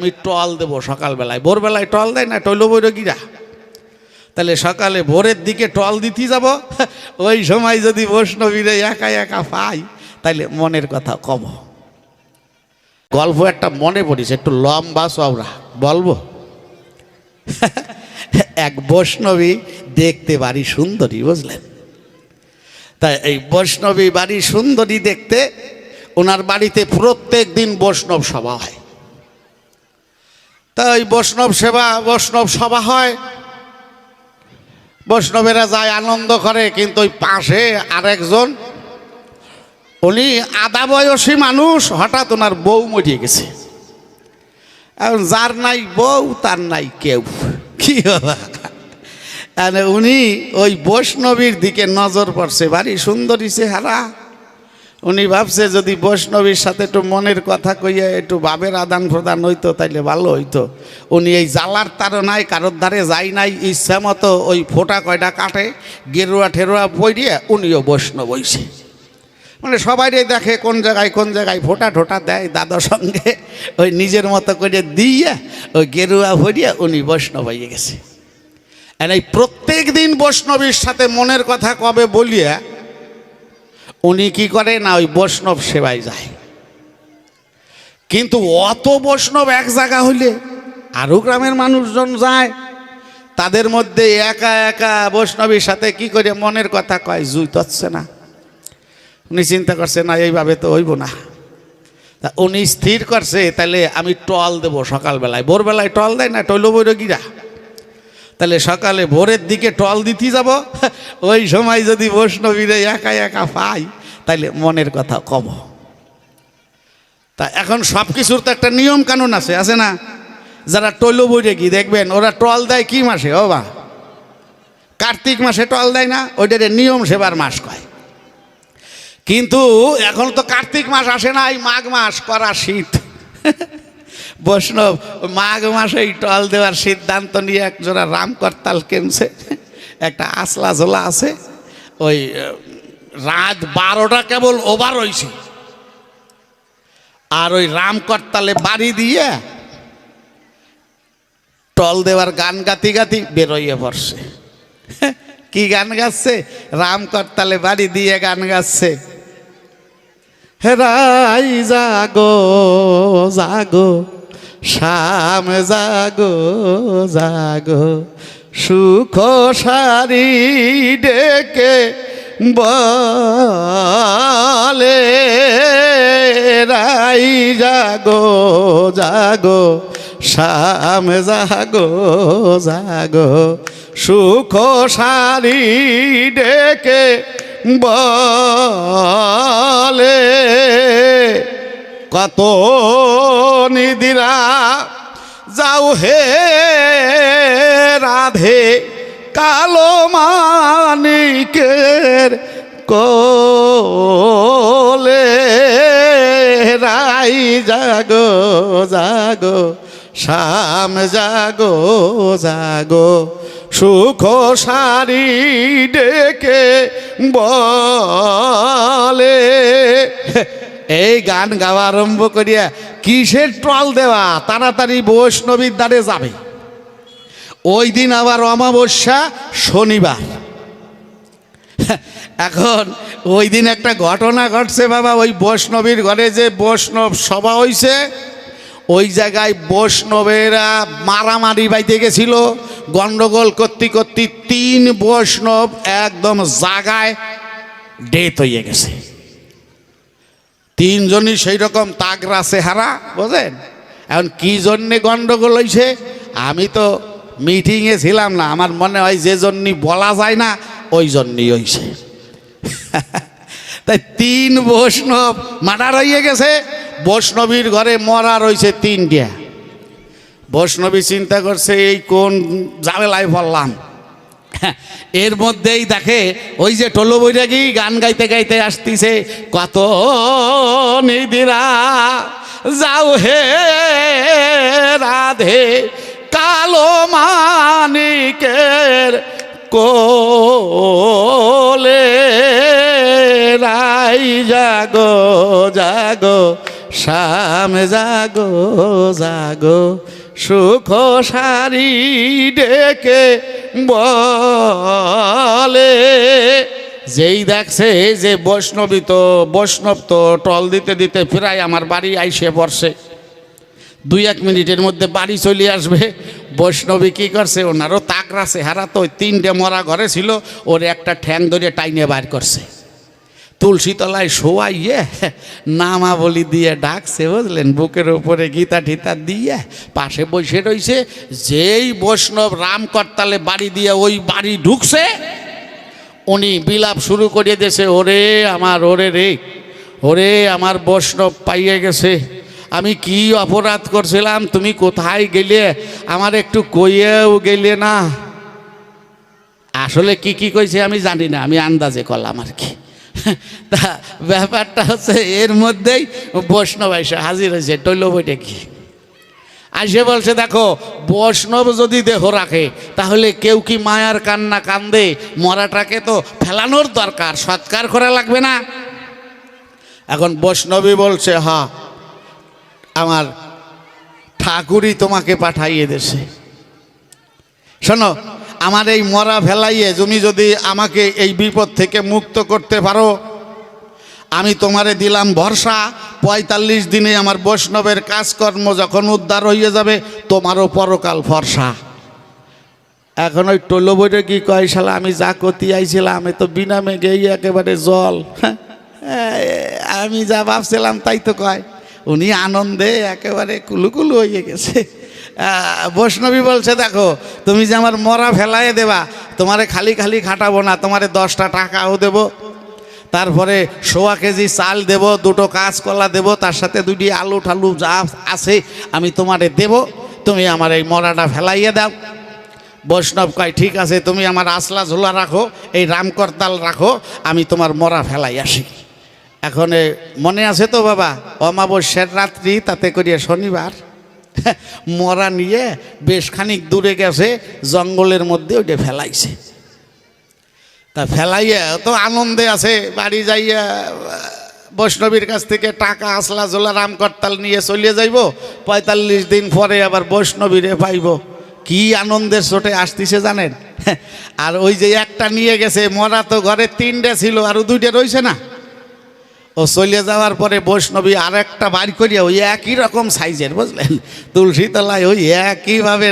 আমি টল দেবো সকালবেলায়, ভোরবেলায় টল দেয় না টৈল বৈরগীরা, তাহলে সকালে ভোরের দিকে টল দিতে যাব। ওই সময় যদি বৈষ্ণবীরা একা একা পাই তাহলে মনের কথা কব। গল্প একটা মনে পড়িছে, একটু লম্বা চওড়া বলবো। এক বৈষ্ণবী দেখতে বাড়ি সুন্দরী, বুঝলেন? তাই এই বৈষ্ণবী বাড়ি সুন্দরী দেখতে ওনার বাড়িতে প্রত্যেক দিন বৈষ্ণব সভা হয়। তাই বৈষ্ণব সভা হয়, বৈষ্ণবেরা যায় আনন্দ করে। কিন্তু ওই পাশে আরেকজন, উনি আধা বয়সী মানুষ, হঠাৎ ওনার বউ মরিয়ে গেছে। এখন যার নাই বউ তার নাই কেউ, কি বাবা। উনি ওই বৈষ্ণবীর দিকে নজর পড়ছে, বাড়ি সুন্দরী চেহারা। উনি ভাবছে যদি বৈষ্ণবীর সাথে একটু মনের কথা কইয়া একটু ভাবের আদান প্রদান হইতো তাইলে ভালো হইতো। উনি এই জালার তাড়নায় কারোর ধারে যাই নাই, ইচ্ছা মতো ওই ফোঁটা কয়টা কাটে, গেরুয়া ঠেরুয়া পইরিয়া উনিও বৈষ্ণব হইছে। মানে সবাই দেখে কোন জায়গায় ফোঁটা ঠোঁটা দেয়, দাদার সঙ্গে ওই নিজের মতো করে দিয়ে ওই গেরুয়া ভরিয়া উনি বৈষ্ণব হয়ে গেছে। আর এই প্রত্যেক দিন বৈষ্ণবীর সাথে মনের কথা কবে বলিয়া উনি কি করে না ওই বৈষ্ণব সেবায় যায়। কিন্তু অত বৈষ্ণব এক জায়গা হইলে আরও গ্রামের মানুষজন যায়, তাদের মধ্যে একা একা বৈষ্ণবীর সাথে কি করে মনের কথা কয় জুইত হচ্ছে না। উনি চিন্তা করছে না এইভাবে তো হইব না। তা উনি স্থির করছে তাহলে আমি টল দেবো সকালবেলায়, ভোরবেলায় টল দেয় না টৈল বৈরগীরা, তাহলে সকালে ভোরের দিকে টল দিতে যাব। ওই সময় যদি বৈষ্ণবীরা একা একা পাই তাইলে মনের কথা কব। তা এখন সব কিছুর তো একটা নিয়ম কানুন আছে না? যারা টৈল বৈরাগী দেখবেন ওরা টল দেয় কি মাসে? ও বা কার্তিক মাসে টল দেয় না, ওইটারে নিয়ম সেবার মাস কয়। কিন্তু এখন তো কার্তিক মাস আসে না, এই মাঘ মাস, করা শীত। বৈষ্ণব মাঘ মাসে টল দেওয়ার সিদ্ধান্ত নিয়ে একজোড়া রাম করতাল কিনছে, একটা আসলা ঝোলা আছে। ওই রাত 12টা কেবল ওভার হয়েছে, আর ওই রাম করতালে বাড়ি দিয়ে টল দেওয়ার গান গাতি গাতি বেরোইয়ে পড়ছে। কি গান গাচ্ছে? রাম করতালে বাড়ি দিয়ে গান গাচ্ছে, হেরাই জাগো জাগো শাম জাগো জাগো, সুখ সারি ডেকে বলে রাই জাগো জাগো শাম জাগো জাগো, সুখ সারি ডেকে বলে কত নিদিরা যাও হে রাধে, কালো মানিকের কোলে রাই জাগো জাগো শাম জাগো জাগো, সুখ সারি ডেকে বলে। এই গান গাওয়া আরম্ভ করিয়া কিসের টল দেওয়া, তাড়াতাড়ি বৈষ্ণবীর দ্বারে যাবে। ওই দিন আবার অমাবস্যা শনিবার। এখন ওই দিন একটা ঘটনা ঘটছে বাবা, ওই বৈষ্ণবীর ঘরে যে বৈষ্ণব সভা হইছে, ওই জায়গায় বৈষ্ণবেরা মারামারি বাইতে গেছিল। গন্ডগোল করতে করতে 3 বৈষ্ণব একদম জাগায় ডেথ হয়ে গেছে। 3 জনই সেই রকম তাগড়া চেহারা, বোঝেন? এখন কি জন্যে গন্ডগোল হয়েছে আমি তো মিটিংয়ে ছিলাম না, আমার মনে হয় যে জন্যই বলা যায় না ওই জন্যই হয়েছে। তাই 3 বৈষ্ণব মার্ডার হয়ে গেছে। বৈষ্ণবীর ঘরে মরা রয়েছে 3টা। বৈষ্ণবী চিন্তা করছে এই কোন ঝামেলায় পড়লাম। এর মধ্যেই দেখে ওই যে টল বৈরাগী গান গাইতে গাইতে আসতেছে, কত নিদিরা যাও হে রাধে, কালো মানিকের কোলে রাই জাগো জাগো শামে জাগো জাগো সুখ সারি ডেকে বলে। যেই দেখছে যে বৈষ্ণবী তো বৈষ্ণব তো টল দিতে দিতে প্রায় আমার বাড়ি আইসে পড়ছে, 2-1 মিনিটের মধ্যে বাড়ি চলে আসবে। বৈষ্ণবী কী করছে, ওনারও তাকরা চেহারা তো, 3টে মরা ঘরে ছিল, ওর একটা ঠ্যাং ধরে টাইনে বার করছে, তুলসী তলায় শোয়াইয়ে নামা বলি দিয়ে ডাকছে, বুঝলেন, বুকের উপরে গীতা ঠিতা দিয়ে পাশে বসে রয়েছে। যেই বৈষ্ণব রাম করতালে বাড়ি দিয়ে ওই বাড়ি ঢুকছে, উনি বিলাপ শুরু করে দিয়েছে, ওরে আমার, ওরে রে, ওরে আমার বৈষ্ণব পাইয়ে গেছে, আমি কি অপরাধ করছিলাম, তুমি কোথায় গেলে, আমার একটু কইয়েও গেলে না। আসলে কি কি কইছে আমি জানি না, আমি আন্দাজে করলাম আর কি। তা ব্যাপারটা হচ্ছে এর মধ্যেই বৈষ্ণব এসে হাজির হয়েছে, টইল বইটা কি আসে বলছে, দেখো বৈষ্ণব যদি দেহ রাখে তাহলে কেউ কি মায়ার কান্না কান্দে, মরাটাকে তো ফেলানোর দরকার, সৎকার করা লাগবে না। এখন বৈষ্ণবী বলছে, হ্যাঁ আমার ঠাকুরই তোমাকে পাঠাইয়ে দেছে। শোনো, আমার এই মরা ফেলাইয়ে তুমি যদি আমাকে এই বিপদ থেকে মুক্ত করতে পারো, আমি তোমারে দিলাম ভরসা, 45 দিনে আমার বৈষ্ণবের কাজকর্ম যখন উদ্ধার হয়ে যাবে, তোমারও পরকাল ভরসা। এখন ওই টোলো বইটা কি কয়, শালা আমি যা করতে আইছিলাম, আমি তো বিনা মেঘেই একেবারে জল, আমি যা ভাবছিলাম তাই তো কয়। উনি আনন্দে একেবারে কুলুকুলু হয়ে গেছে। বৈষ্ণবী বলছে, দেখো তুমি যে আমার মরা ফেলাইয়ে দেবা, তোমারে খালি খালি খাটাবো না, তোমারে 10টা টাকাও দেব, তারপরে 1.25 কেজি চাল দেব, 2টো কাঁচকলা দেব, তার সাথে 2টি আলু ঠালু যা আছে আমি তোমারে দেব, তুমি আমার এই মরাটা ফেলাইয়ে দাও। বৈষ্ণব কয়, ঠিক আছে, তুমি আমার আসলা ঝোলা রাখো, এই রামকরতাল রাখো, আমি তোমার মরা ফেলাই আসি। এখন মনে আছে তো বাবা, অমাবস্যার রাত্রি, তাতে করিয়া শনিবার, মরা নিয়ে বেশ খানিক দূরে গেছে, জঙ্গলের মধ্যে ওইটা ফেলাইছে। তা ফেলাইয়া তো আনন্দে আছে, বাড়ি যাইয়া বৈষ্ণবীর কাছ থেকে টাকা আসলা জোলা রামকরতাল নিয়ে চলিয়ে যাইব, 45 দিন পরে আবার বৈষ্ণবীরে পাইব। কি আনন্দের চোটে আসতেছে জানেন। আর ওই যে একটা নিয়ে গেছে, মরা তো ঘরে 3টে ছিল, আরও 2টে রয়েছে না, ও চলে যাওয়ার পরে বৈষ্ণবী আর একটা বাড়ি করিয়া ওই একই রকম সাইজের, বুঝলেন, তুলসী তলায় ওই একইভাবে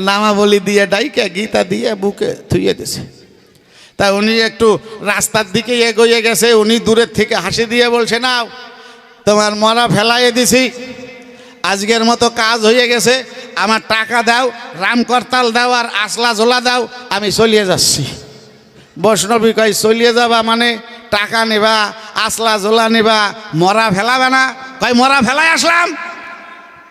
নামাবলি দিয়ে ডাইকা গীতা দিয়ে বুকে থুইয়ে দিছে। তা উনি একটু রাস্তার দিকে এগোয়ে গেছে, উনি দূরের থেকে হাসি দিয়ে বলছে, না তোমার মরা ফেলাইয়ে দিছি, আজকের মতো কাজ হয়ে গেছে, আমার টাকা দাও, রামকরতাল দাও আর আসলা ঝোলা দাও, আমি চলিয়ে যাচ্ছি। বৈষ্ণবী কয়, চলিয়ে যাবা মানে টাকা নেবা, আসলা ঝোলা নেবা, মরা ফেলাবে না? কয়, মরা ফেলাই আসলাম।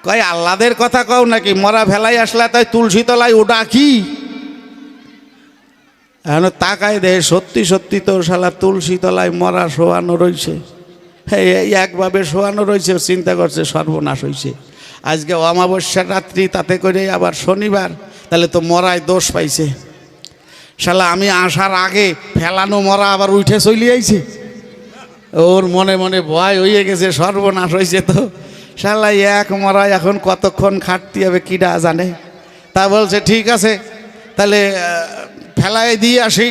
কয়, আল্লাদের কথা কও নাকি, মরা ফেলাই আসলা, তাই তুলসী তলায় ওটা কি? এখন তাকায় দেহে সত্যি সত্যি তো শালা তুলসী তলায় মরা শোয়ানো রয়েছে, একভাবে শোয়ানো রয়েছে। চিন্তা করছে সর্বনাশ হয়েছে, আজকে অমাবস্যার রাত্রি, তাতে করে আবার শনিবার, তাহলে তো মরায় দোষ পাইছে। শালা আমি আসার আগে ফেলানো মরা আবার উঠে চলে আইছে, ওর মনে মনে ভয় হয়ে গেছে, সর্বনাশ হয়েছে তো। শালা এক মরা এখন কতক্ষণ খাটতে হবে কিডা জানে। তা বলছে, ঠিক আছে তাহলে ফেলাই দিয়ে আসি।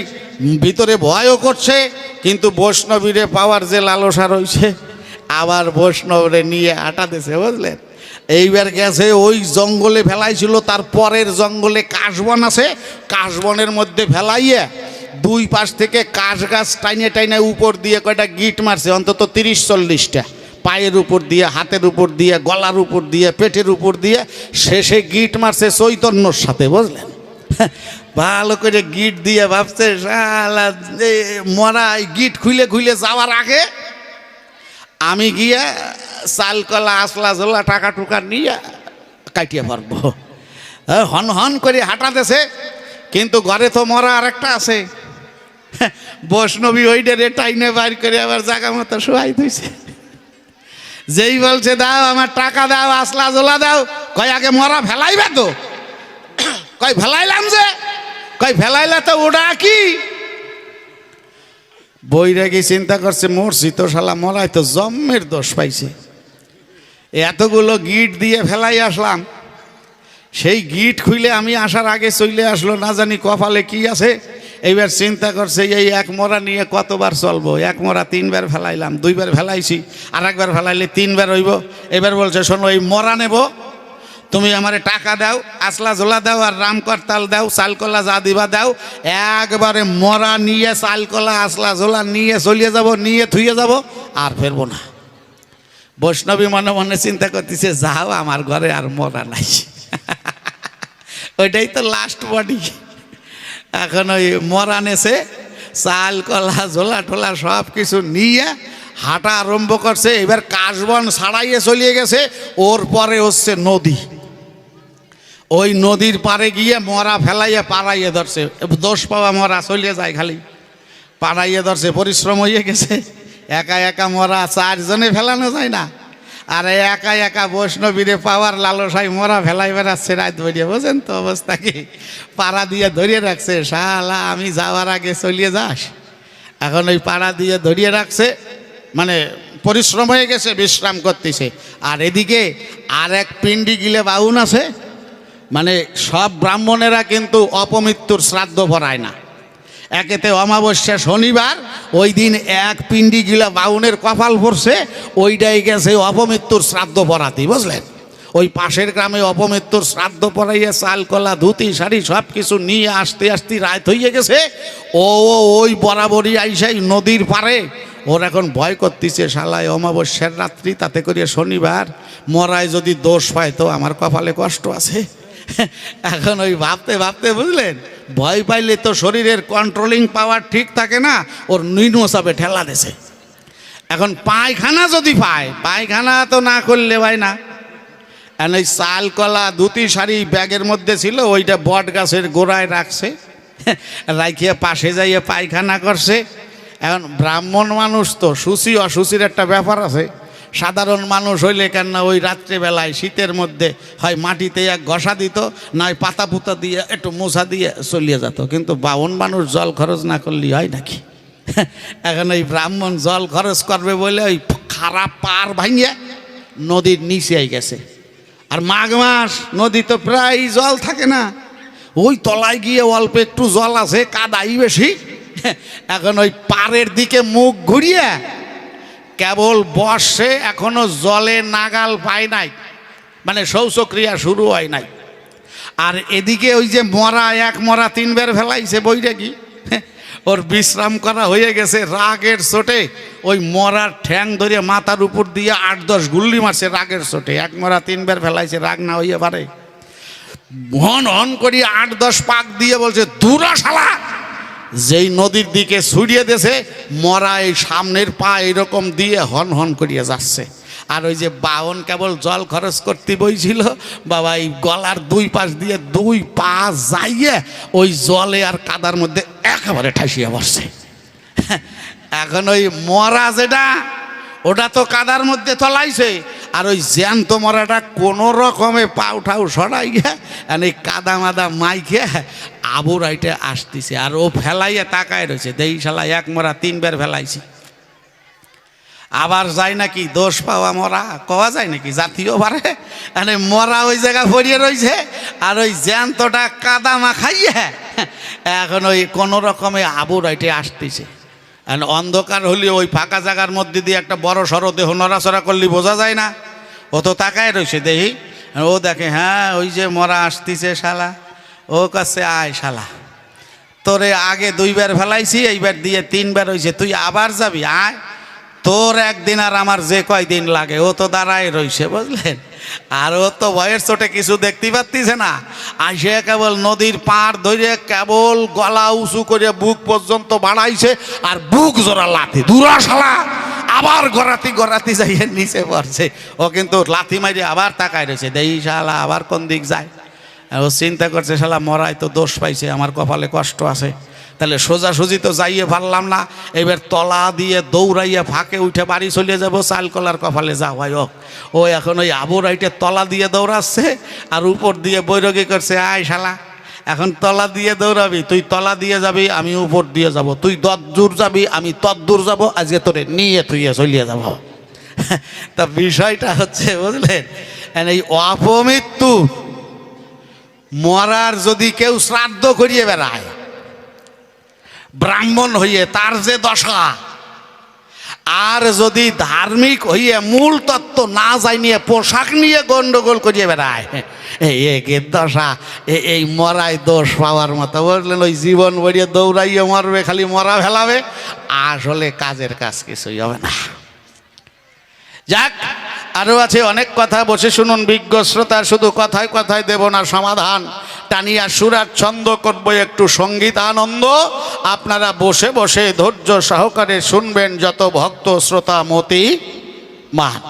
ভিতরে ভয়ও করছে, কিন্তু বৈষ্ণবীরে পাওয়ার যে লালসা রয়েছে, আবার বৈষ্ণবরে নিয়ে আটা দিছে, বুঝলেন। এইবার গেছে ওই জঙ্গলে ফেলাইছিল, তার পরের জঙ্গলে কাশবন আছে, কাশবনের মধ্যে ফেলাইয়ে 2 পাশ থেকে কাশ গাছ টাইনে টাইনে উপর দিয়ে কয়টা গিট মারছে, অন্তত 30-40টা, পায়ের উপর দিয়ে, হাতের উপর দিয়ে, গলার উপর দিয়ে, পেটের উপর দিয়ে, শেষে গিট মারছে চৈতন্যর সাথে, বুঝলেন। ভালো করে গিট দিয়ে ভাবছে শালা মরা গিট খুলে খুলে যাওয়ার আগে আমি গিয়ে চাল কলা আসলা ঝোলা টাকা টুকা নিয়ে কাটিয়ে পারবো। হন হন করে হাঁটাতেছে, কিন্তু ঘরে তো মরা আর একটা আছে। বৈষ্ণবী ওইটারে টাইনে বাইর করে আবার জায়গা মতো শোয়াই দিয়েছে। যেই বলছে, দাও আমার টাকা দাও, আসলা ঝোলা দাও, কয় আগে মরা ফেলাইবে তো? কয় ফেলাইলাম যে। কয় ফেলাইলা তো ওটা কি? বইরা কি চিন্তা করছে, মরছি তো শালা, মরাই তো জন্মের দোষ পাইছে। এতগুলো গিট দিয়ে ফেলাই আসলাম, সেই গিট খুলে আমি আসার আগে চলে আসলো, না জানি কপালে কি আছে। এইবার চিন্তা করছে এই এক মোড়া নিয়ে কতবার চলবো, এক মোড়া 3 বার ফেলাইলাম, 2 বার ফেলাইছি, আর একবার ফেলাইলে 3 বার হইব। এবার বলছে শোনো, এই মোড়া নেব, তুমি আমারে টাকা দাও, আসলা ঝোলা দাও, আর রামকর্তাল দাও, চালকলা যা দিবা দাও, একবারে মোড়া নিয়ে চালকলা আসলা ঝোলা নিয়ে চলিয়ে যাব, নিয়ে থুয়ে যাব, আর ফেরবো না। বৈষ্ণবী মনে মনে চিন্তা করতেছে, যাও আমার ঘরে আর মোড়া নাই। ওইটাই তো লাস্ট বডি। এখন ওই মরা নেছে, চাল কলা ঝোলা টোলা সব কিছু নিয়ে হাঁটা আরম্ভ করছে। এবার কাশবন ছাড়াইয়ে চলিয়ে গেছে। ওর পরে হচ্ছে নদী, ওই নদীর পারে গিয়ে মরা ফেলাইয়ে পাড়াইয়ে ধরছে। দোষ পাওয়া মরা চলিয়ে যায়, খালি পাড়াইয়ে ধরছে। পরিশ্রম হয়ে গেছে, একা একা মরা 4 জনে ফেলানো যায় না, আর একা একা বৈষ্ণবীরে পাওয়ার লালসাই মরা ফেলাই বেড়াচ্ছে রাত ভরিয়ে। বোঝেন তো অবস্থা কি? পাড়া দিয়ে ধরিয়ে রাখছে, শালা আমি যাওয়ার আগে চলিয়ে যাস। এখন ওই পাড়া দিয়ে ধরিয়ে রাখছে, মানে পরিশ্রম হয়ে গেছে, বিশ্রাম করতেছে। আর এদিকে আর এক পিণ্ডি গিলে বাউন আছে, মানে সব ব্রাহ্মণেরা কিন্তু অপমৃত্যুর শ্রাদ্ধ ভরায় না। একেতে অমাবস্যা শনিবার, ওই দিন এক পিণ্ডি গিলা বাউনের কপাল পড়ছে, ওইটাই গেছে অপমৃত্যুর শ্রাদ্ধ পড়াতে, বুঝলেন? ওই পাশের গ্রামে অপমৃত্যুর শ্রাদ্ধ পড়াইয়া চাল কলা ধুতি শাড়ি সব কিছু নিয়ে আসতে আসতে রাত হয়ে গেছে। ওই বরাবরই আইসাই নদীর পারে। ওর এখন ভয় করতেছে, শালায় অমাবস্যার রাত্রি, তাতে করে শনিবার, মরায় যদি দোষ পায় তো আমার কপালে কষ্ট আছে। এখন ওই ভাবতে ভাবতে, বুঝলেন, ভয় পাইলে তো শরীরের কন্ট্রোলিং পাওয়ার ঠিক থাকে না, ওর নিম্ন চাপে ঠেলা দিছে। এখন পায়খানা যদি পায়, পায়খানা তো না করলে ভাই না। এখন ওই চাল কলা ধুতি শাড়ি ব্যাগের মধ্যে ছিল, ওইটা বট গাছের গোড়ায় রাখছে, রাখিয়ে পাশে যাইয়ে পায়খানা করছে। এখন ব্রাহ্মণ মানুষ তো শুচি অশুচির একটা ব্যাপার আছে। সাধারণ মানুষ হইলে কেন ওই রাত্রেবেলায় শীতের মধ্যে হয় মাটিতে এক ঘষা দিত, নয় পাতা পুতা দিয়ে একটু মোছা দিয়ে চলিয়ে যেত। কিন্তু বাউন মানুষ জল খরচ না করলেই হয় নাকি? এখন ওই ব্রাহ্মণ জল খরচ করবে বলে ওই খারাপ পার ভাঙিয়ে নদীর নিচে গেছে। আর মাঘ মাস, নদী তো প্রায় জল থাকে না, ওই তলায় গিয়ে অল্প একটু জল আছে, কাদাই বেশি। এখন ওই পাড়ের দিকে মুখ ঘুরিয়ে কেবল বর্ষে, এখনো জলে নাগাল পায় নাই, মানে শৌচক্রিয়া শুরু হয় নাই। আর এদিকে ওই যে মরা, এক মরা 3 বার ফেলাইছে, বইটা কি ওর বিশ্রাম করা হয়ে গেছে। রাগের চোটে ওই মরার ঠ্যাং ধরে মাথার উপর দিয়ে 8-10 গুল্লি মারছে রাগের চোটে। এক মরা 3 বার ফেলাইছে, রাগ না হইয়ে পারে? হন হন করি 8-10 পাক দিয়ে বলছে, দূরা শালা। যেই নদীর দিকে ছুড়িয়ে দিয়েছে, মরা এই সামনের পা এরকম দিয়ে হন হন করিয়া যাচ্ছে। আর ওই যে বাউন কেবল জল খরচ করতে বইছিল, বাবা এই গলার 2 পাশ দিয়ে 2 পা যাইয়ে ওই জলে আর কাদার মধ্যে একেবারে ঠাসিয়ে বসছে। এখন ওই মরা যেটা, ওটা তো কাদার মধ্যে তলাইছে, আর ওই জ্যান্ত মরাটা কোনো রকমে পা উঠাও সরাইয়া এই কাদা মাদা মাইকে আবুর আইটে আসতেছে। আর ও ফেলাইয়া তাকায় রয়েছে, দেই শালা এক মরা 3 বার ফেলাইছি। আবার যায় নাকি দোষ পাওয়া মরা, কওয়া যায় নাকি জাতীয় বারে? মানে মরা ওই জায়গা পড়িয়ে রয়েছে, আর ওই জ্যান্তটা কাদা মাখাইয়া এখন ওই কোনো রকমে আবুর আইটে আসতেছে। আর অন্ধকার হলে ওই ফাঁকা জায়গার মধ্যে দিয়ে একটা বড় সড়ো দেহ নড়াচড়া করলে বোঝা যায় না। ও তো তাকায় রয়েছে, দেখি ও দেখে, হ্যাঁ ওই যে মরা আসতেছে শালা। ও কাছে, আয় শালা, তোরে আগে 2 বার ফেলাইছি, এইবার দিয়ে 3 বার হয়েছে, তুই আবার যাবি? আয়, তোর একদিন আর আমার যে কয়দিন লাগে। ও তো দাঁড়ায় রয়েছে, বুঝলেন। আর ও তো ভয়ের চোটে কিছু দেখতে পাচ্ছিছে না। আসে কেবল নদীর পাড় ধরে কেবল গলা উঁচু করে বুক পর্যন্ত বাড়াইছে, আর বুক জোড়া লাথি, দূরা শালা। আবার গড়াতি গড়াতি যাইয়ে নিচে পড়ছে। ও কিন্তু লাথি মারি আবার তাকায় রয়েছে, দেই শালা আবার কোন দিক যায়। ও চিন্তা করছে, শালা মরাই তো দোষ পাইছে, আমার কপালে কষ্ট আছে, তাহলে সোজাসুজি তো যাইয়ে পারলাম না। এবার তলা দিয়ে দৌড়াইয়া ফাঁকে উঠে বাড়ি চলে যাব, চাল কলার কপালে যা হয় হোক। ও এখন ওই আবুর আইটে তলা দিয়ে দৌড়াচ্ছে, আর উপর দিয়ে বৈরগী করছে, আয় শালা এখন তলা দিয়ে দৌড়াবি, তুই তলা দিয়ে যাবি, আমি উপর দিয়ে যাব, তুই তদ্দূর যাবি, আমি তদ্দূর যাব, আজকে তোরে নিয়ে তুইয়ে চলিয়ে যাব। তা বিষয়টা হচ্ছে বুঝলেন, এই অপমৃত্যু মরার যদি কেউ শ্রাদ্ধ করিয়ে বেড়ায় ব্রাহ্মণ হইয়ে, তার যে দশা, আর যদি ধার্মিক হইয়ে মূল তত্ত্ব না যাই নিয়ে পোশাক নিয়ে গন্ডগোল করিয়ে বেড়ায়, একের দশা এই মরাই দোষ পাওয়ার মতো বুঝলেন। ওই জীবন বড়িয়ে দৌড়াইয়ে মরবে, খালি মরা ফেলাবে, আসলে কাজের কাজ কিছুই হবে না। যাক, আরও আছে অনেক কথা, বসে শুনুন বিজ্ঞ শ্রোতা, শুধু কথায় কথায় দেব না সমাধান, টানিয়া সুরার ছন্দ করবো একটু সঙ্গীত আনন্দ। আপনারা বসে বসে ধৈর্য সহকারে শুনবেন, যত ভক্ত শ্রোতা মতি মান।